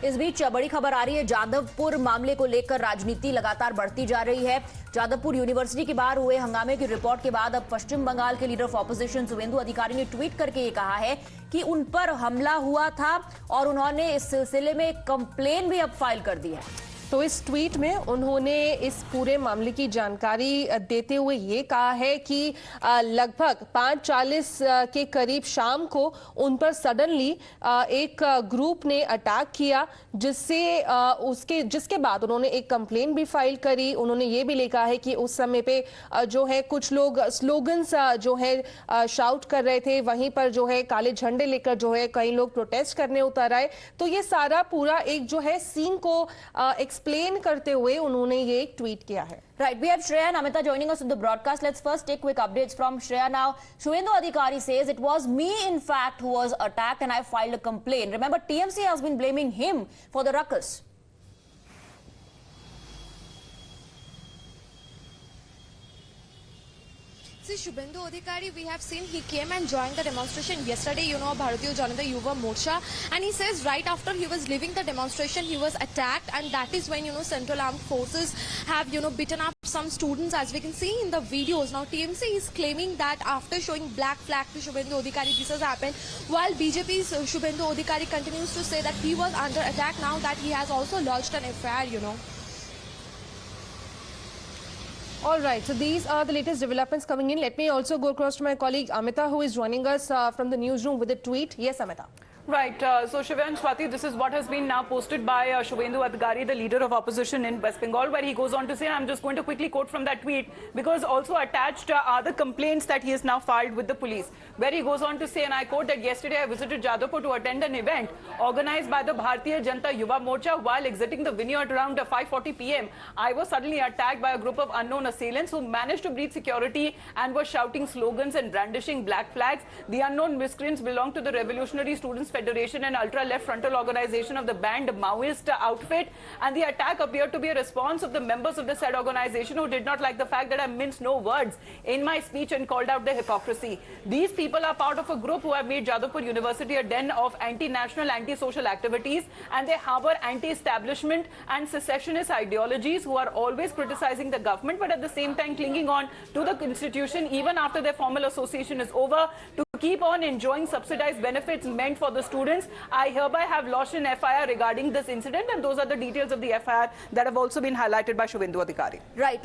इस बीच बड़ी खबर आ रही है, जादवपुर मामले को लेकर राजनीति लगातार बढ़ती जा रही है। जादवपुर यूनिवर्सिटी के बाहर हुए हंगामे की रिपोर्ट के बाद अब पश्चिम बंगाल के लीडर ऑफ ऑपोजिशन शुवेंदु अधिकारी ने ट्वीट करके ये कहा है कि उन पर हमला हुआ था और उन्होंने इस सिलसिले में एक कंप्लेन भी अब फाइल कर दी है। तो इस ट्वीट में उन्होंने इस पूरे मामले की जानकारी देते हुए ये कहा है कि लगभग 5:40 के करीब शाम को उन पर सडनली एक ग्रुप ने अटैक किया, जिसके बाद उन्होंने एक कंप्लेन भी फाइल करी। उन्होंने ये भी लिखा है कि उस समय पे जो है कुछ लोग स्लोगन्स जो है शाउट कर रहे थे, वहीं पर जो है काले झंडे लेकर जो है कई लोग प्रोटेस्ट करने उतर आए। तो ये सारा पूरा एक जो है सीन को एक्सप्लेन करते हुए उन्होंने ये एक ट्वीट किया है। Right, we have Shreya and Amita joining us in the broadcast. Let's first take quick updates from Shreya now. Shuvendu Adhikari says it was me, in fact, who was attacked and I filed a complaint. Remember, TMC has been blaming him for the ruckus. See, Shubhendu Adhikari, we have seen he came and joined the demonstration yesterday, Bharatiya Janata Yuva Morcha, and he says right after he was leaving the demonstration, he was attacked, and that is when, Central Armed Forces have, beaten up some students, as we can see in the videos. Now, TMC is claiming that after showing black flag to Shubhendu Adhikari, this has happened, while BJP's Shubhendu Adhikari continues to say that he was under attack, now that he has also lodged an FIR, All right, so these are the latest developments coming in. Let me also go across to my colleague Amita, who is joining us from the newsroom with a tweet. Yes, Amita. Right. So, Shiva and Swati, this is what has been now posted by Shubhendu Adhikari, the leader of opposition in West Bengal, where he goes on to say, I'm just going to quickly quote from that tweet, because also attached are the complaints that he has now filed with the police, where he goes on to say, and I quote, that yesterday I visited Jadavpur to attend an event organized by the Bharatiya Janata Yuva Morcha. While exiting the vineyard around 5:40 p.m., I was suddenly attacked by a group of unknown assailants who managed to breach security and were shouting slogans and brandishing black flags. The unknown miscreants belong to the Revolutionary Students Federation and ultra-left frontal organization of the banned Maoist outfit, and the attack appeared to be a response of the members of the said organization who did not like the fact that I minced no words in my speech and called out the hypocrisy. These people are part of a group who have made Jadavpur University a den of anti-national, anti-social activities, and they harbor anti-establishment and secessionist ideologies, who are always criticizing the government but at the same time clinging on to the institution even after their formal association is over, to keep on enjoying subsidized benefits meant for the students. I hereby have lodged an FIR regarding this incident, and those are the details of the FIR that have also been highlighted by Shubhendu Adhikari. Right.